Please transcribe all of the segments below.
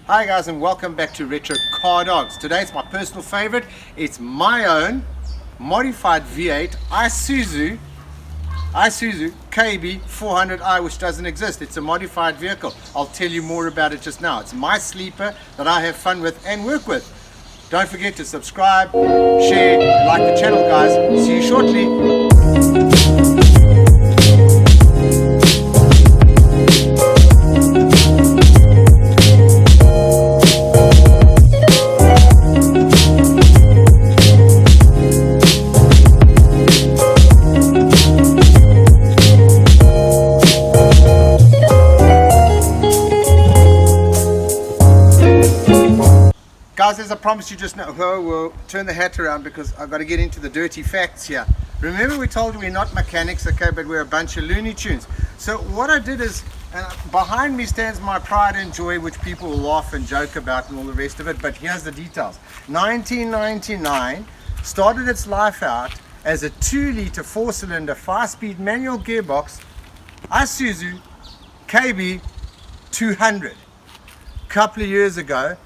Hi guys, and welcome back to Retro Car Dogs. Today it's my personal favorite. It's my own modified V8 ISUZU KB 400i, which doesn't exist. It's a modified vehicle. I'll tell you more about it just now. It's my sleeper that I have fun with and work with. Don't forget to subscribe, share, and like the channel, guys. See you shortly. Guys, as I promised you just now, we'll turn the hat around because I've got to get into the dirty facts here. Remember, we told you we're not mechanics, okay, but we're a bunch of Looney Tunes. So what I did is, behind me stands my pride and joy, which people will laugh and joke about and all the rest of it, but here's the details. 1999 started its life out as a 2-liter 4-cylinder 5-speed manual gearbox ISUZU KB 200. A couple of years ago,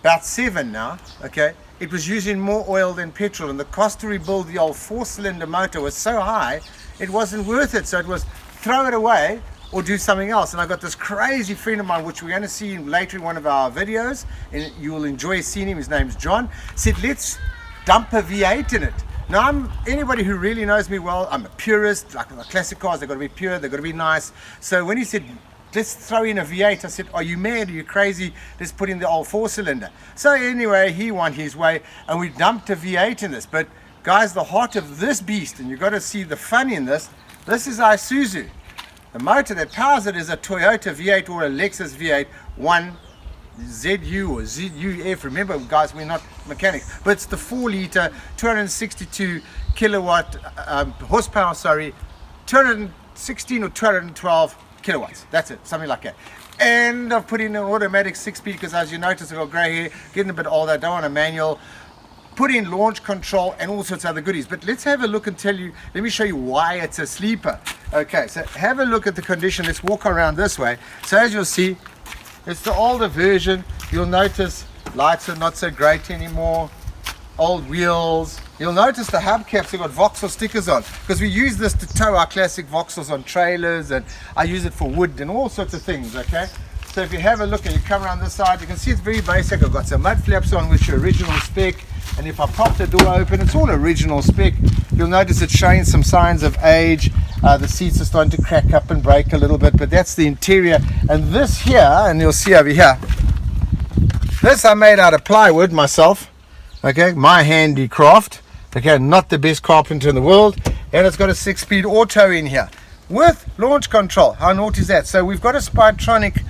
about 7 now, okay, it was using more oil than petrol, and the cost to rebuild the old 4-cylinder motor was so high it wasn't worth it. So it was throw it away or do something else. And I got this crazy friend of mine, which we're going to see later in one of our videos, and you will enjoy seeing him. His name's John. Said let's dump a V8 in it. Now, anybody who really knows me well, I'm a purist. Like the classic cars, they've got to be pure, they've got to be nice. So when he said let's throw in a V8, I said, are you mad? Are you crazy? Let's put in the old 4-cylinder. So anyway, he won his way, and we dumped a V8 in this. But guys, the heart of this beast, and you've got to see the fun in this, this is ISUZU. The motor that powers it is a Toyota V8 or a Lexus V8 1ZU or ZUF. Remember, guys, we're not mechanics. But it's the 4-liter, 262 kilowatt horsepower, 216 or 212 kilowatts. That's it, something like that. And I've put in an automatic 6-speed because, as you notice, I've got grey hair, getting a bit older, I don't want a manual. Put in launch control and all sorts of other goodies. But let's have a look and tell you, let me show you why it's a sleeper. Okay, so have a look at the condition. Let's walk around this way. So as you'll see, it's the older version. You'll notice lights are not so great anymore. Old wheels. You'll notice the hubcaps have got Vauxhall stickers on because we use this to tow our classic Vauxhalls on trailers, and I use it for wood and all sorts of things, okay? So if you have a look and you come around this side, you can see it's very basic. I've got some mud flaps on, which are original spec, and if I pop the door open, it's all original spec. You'll notice it's showing some signs of age. The seats are starting to crack up and break a little bit, but that's the interior. And this here, and you'll see over here, this I made out of plywood myself, okay, my handicraft. Okay, not the best carpenter in the world, and it's got a 6-speed auto in here with launch control. How naughty is that? So we've got a Spytronic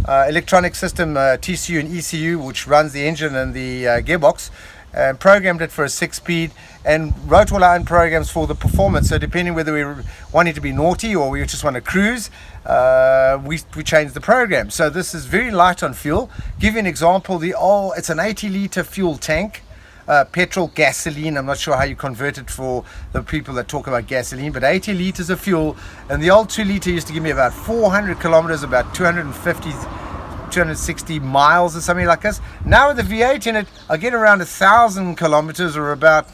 electronic system, TCU and ECU, which runs the engine and the gearbox, and programmed it for a 6-speed, and wrote all our own programs for the performance. So depending whether we want it to be naughty or we just want to cruise, we change the program. So this is very light on fuel. Give you an example. It's an 80-liter fuel tank. Petrol, gasoline, I'm not sure how you convert it for the people that talk about gasoline, but 80 liters of fuel, and the old 2-liter used to give me about 400 kilometers, about 260 miles or something like this. Now with the V8 in it, I get around 1,000 kilometers, or about,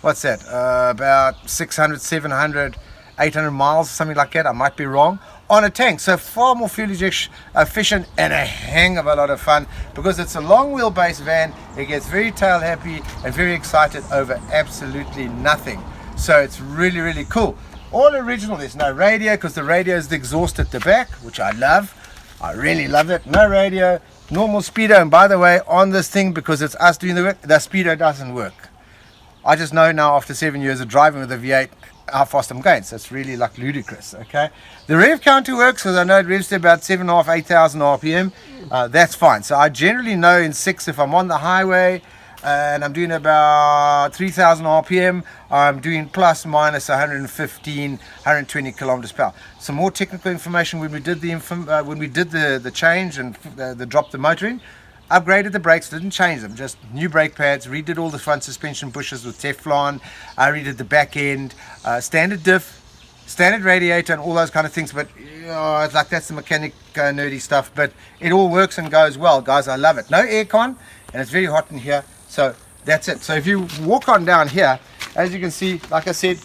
what's that, about 600, 700, 800 miles, something like that, I might be wrong, on a tank. So far more fuel efficient and a hang of a lot of fun because it's a long wheelbase van. It gets very tail happy and very excited over absolutely nothing. So it's really, really cool. All original. There's no radio because the radio is the exhaust at the back, which I love. I really love it. No radio, normal speedo. And by the way, on this thing, because it's us doing the work, the speedo doesn't work. I just know now after 7 years of driving with a V8 how fast I'm going, so it's really like ludicrous. Okay, the rev counter works because I know it revs to about 7,500, 8,000 RPM. That's fine. So I generally know in 6 if I'm on the highway and I'm doing about 3,000 RPM, I'm doing plus minus 115, 120 kilometers per hour. Some more technical information: when we did the change and the drop the motor in, upgraded the brakes, didn't change them, just new brake pads, redid all the front suspension bushes with Teflon, I redid the back end, standard diff, standard radiator and all those kind of things, but it's like that's the mechanic nerdy stuff, but it all works and goes well, guys. I love it. No aircon, and it's very hot in here, so that's it. So if you walk on down here, as you can see, like I said,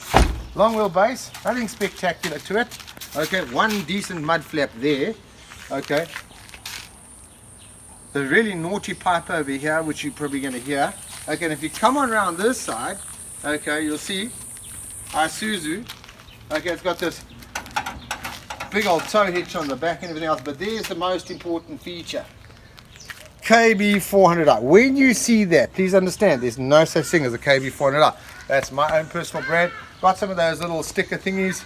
long wheelbase, nothing spectacular to it. Okay, one decent mud flap there. Okay, the really naughty pipe over here, which you're probably going to hear. Okay, and if you come on around this side, okay, you'll see ISUZU. Okay, it's got this big old tow hitch on the back and everything else, but there's the most important feature. KB400i. When you see that, please understand there's no such thing as a KB400i. That's my own personal brand. Got some of those little sticker thingies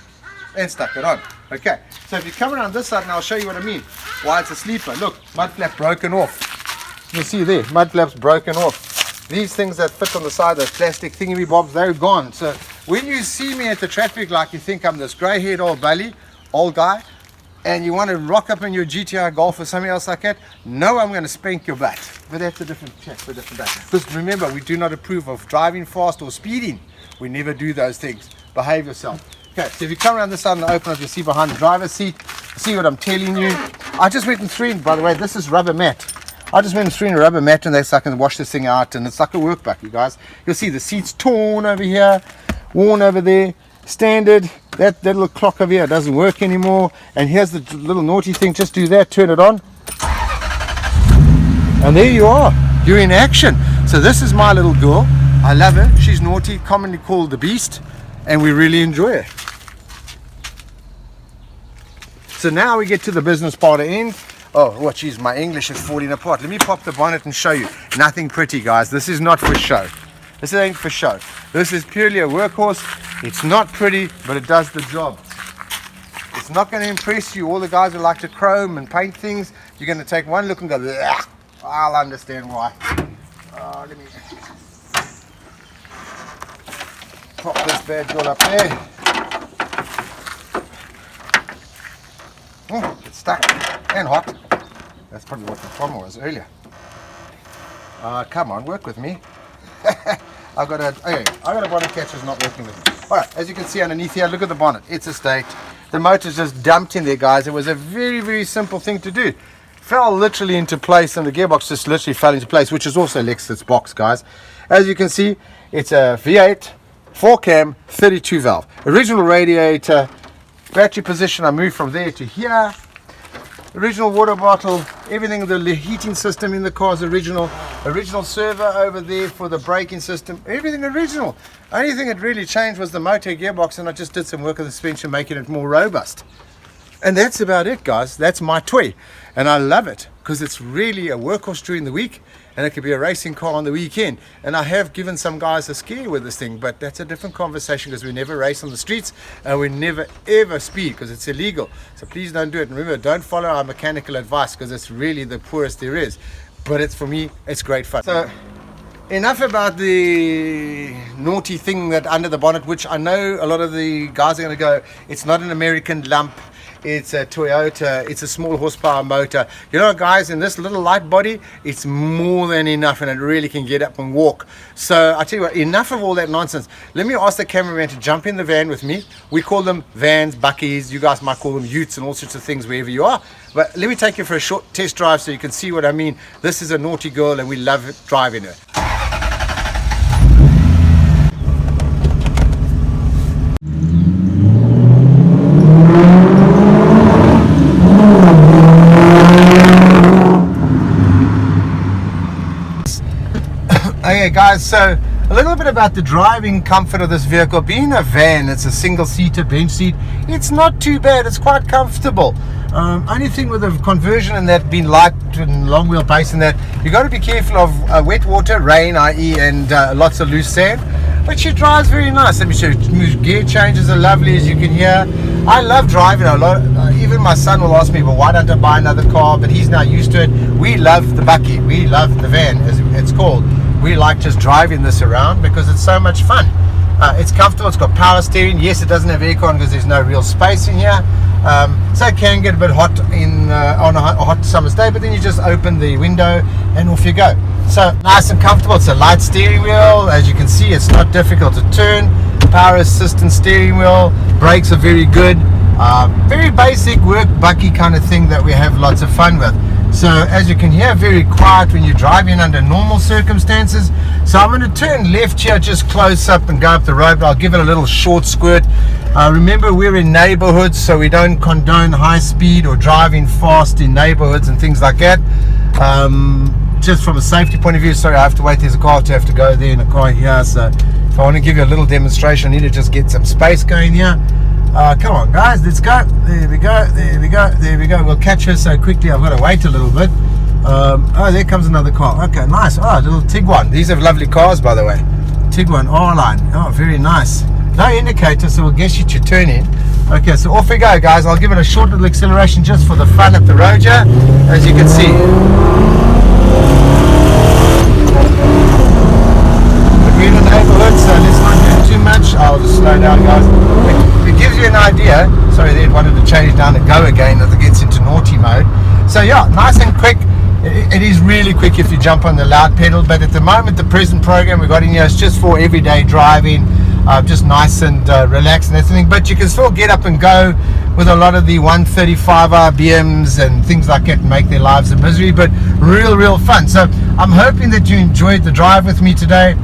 and stuck it on. Okay, so if you come around this side, and I'll show you what I mean, why it's a sleeper. Look, mud flap broken off. You see there, mud flaps broken off. These things that fit on the side, those plastic thingy bobs, they're gone. So when you see me at the traffic light, you think I'm this grey-haired old guy, and you want to rock up in your GTI Golf or something else like that. No, I'm going to spank your butt. But that's a different chat for a different day. Because remember, we do not approve of driving fast or speeding. We never do those things. Behave yourself. Okay, so if you come around this side and open up, you see behind the driver's seat, see what I'm telling you. I just went and threw in, by the way, this is rubber mat. I just went and threw in a rubber mat, and so I can wash this thing out, and it's like a work bucket, you guys. You'll see the seat's torn over here, worn over there, standard. That little clock over here doesn't work anymore, and here's the little naughty thing. Just do that, turn it on, and there you are, you're in action. So this is my little girl. I love her. She's naughty, commonly called the Beast, and we really enjoy her. So now we get to the business part of end. Oh, what, geez, my English is falling apart. Let me pop the bonnet and show you. Nothing pretty, guys. This is not for show. This ain't for show. This is purely a workhorse. It's not pretty, but it does the job. It's not going to impress you. All the guys who like to chrome and paint things, you're going to take one look and go, ugh. I'll understand why. Let me pop this bad girl up there. Oh, it's stuck and hot. That's probably what the problem was earlier. Come on, work with me. I got a bonnet catcher's not working with me. Alright, as you can see underneath here, look at the bonnet. It's a state. The motor's just dumped in there, guys. It was a very, very simple thing to do. Fell literally into place, and the gearbox just literally fell into place, which is also Lexus box, guys. As you can see, it's a V8, 4-cam, 32 valve. Original radiator, battery position, I moved from there to here. Original water bottle, everything, the heating system in the car is original. Original servo over there for the braking system, everything original. Only thing that really changed was the motor gearbox, and I just did some work on the suspension, making it more robust. And that's about it, guys. That's my toy, and I love it because it's really a workhorse during the week, and it could be a racing car on the weekend. And I have given some guys a scare with this thing, but that's a different conversation because we never race on the streets, and we never ever speed because it's illegal. So please don't do it. And remember, don't follow our mechanical advice because it's really the poorest there is. But it's, for me, it's great fun. So enough about the naughty thing that under the bonnet, which I know a lot of the guys are going to go, it's not an American lump. It's a Toyota, it's a small horsepower motor. You know, guys, in this little light body, it's more than enough, and it really can get up and walk. So I tell you what, enough of all that nonsense. Let me ask the cameraman to jump in the van with me. We call them vans, buckies. You guys might call them utes and all sorts of things wherever you are. But let me take you for a short test drive so you can see what I mean. This is a naughty girl, and we love it, driving her. Okay guys, so a little bit about the driving comfort of this vehicle. Being a van, it's a single-seater bench seat. It's not too bad, it's quite comfortable. Only thing with the conversion and that being light and long wheelbase and that, you got to be careful of wet water, rain, i.e., and lots of loose sand. But she drives very nice. Let me show you. Gear changes are lovely, as you can hear. I love driving a lot. Even my son will ask me, well, why don't I buy another car? But he's now used to it. We love the bucky. We love the van, as it's called. We like just driving this around because it's so much fun. It's comfortable, it's got power steering. Yes, it doesn't have aircon because there's no real space in here. So it can get a bit hot on a hot summer's day, but then you just open the window and off you go. So nice and comfortable. It's a light steering wheel. As you can see, it's not difficult to turn. power assistant steering wheel, brakes are very good. Very basic work bucky kind of thing that we have lots of fun with. So as you can hear, very quiet when you're driving under normal circumstances. So I'm going to turn left here just close up and go up the road, but I'll give it a little short squirt. Remember, we're in neighborhoods, so we don't condone high speed or driving fast in neighborhoods and things like that. Just from a safety point of view, sorry, I have to wait, there's a car to have to go there and a car here. So if I want to give you a little demonstration, I need to just get some space going here. Come on guys, let's go. There we go, there we go, there we go. We'll catch her so quickly, I've got to wait a little bit. Oh, there comes another car. Okay, nice. Oh, a little Tiguan. These are lovely cars, by the way. Tiguan R-Line. Oh, very nice. No indicator, so we'll guess you to turn in. Okay, so off we go, guys. I'll give it a short little acceleration just for the fun up the road here, as you can see. We're in the neighborhood, so let's not do too much. I'll just slow down, guys. It gives you an idea. Sorry, they wanted to change down and go again as it gets into naughty mode. So yeah, nice and quick. It is really quick if you jump on the loud pedal, but at the moment the present program we got in here is just for everyday driving, just nice and relaxed and everything. But you can still get up and go with a lot of the 135 RPMs and things like that and make their lives a misery, but real fun. So I'm hoping that you enjoyed the drive with me today.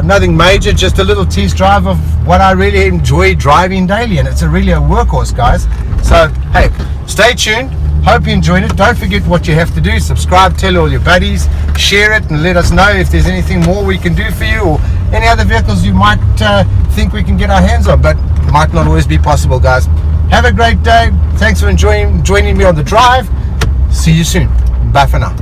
Nothing major, just a little test drive of what I really enjoy driving daily, and it's really a workhorse, guys. So hey, stay tuned. Hope you enjoyed it. Don't forget what you have to do. Subscribe, tell all your buddies, share it, and let us know if there's anything more we can do for you, or any other vehicles you might think we can get our hands on, but it might not always be possible, guys. Have a great day. Thanks for joining me on the drive. See you soon. Bye for now.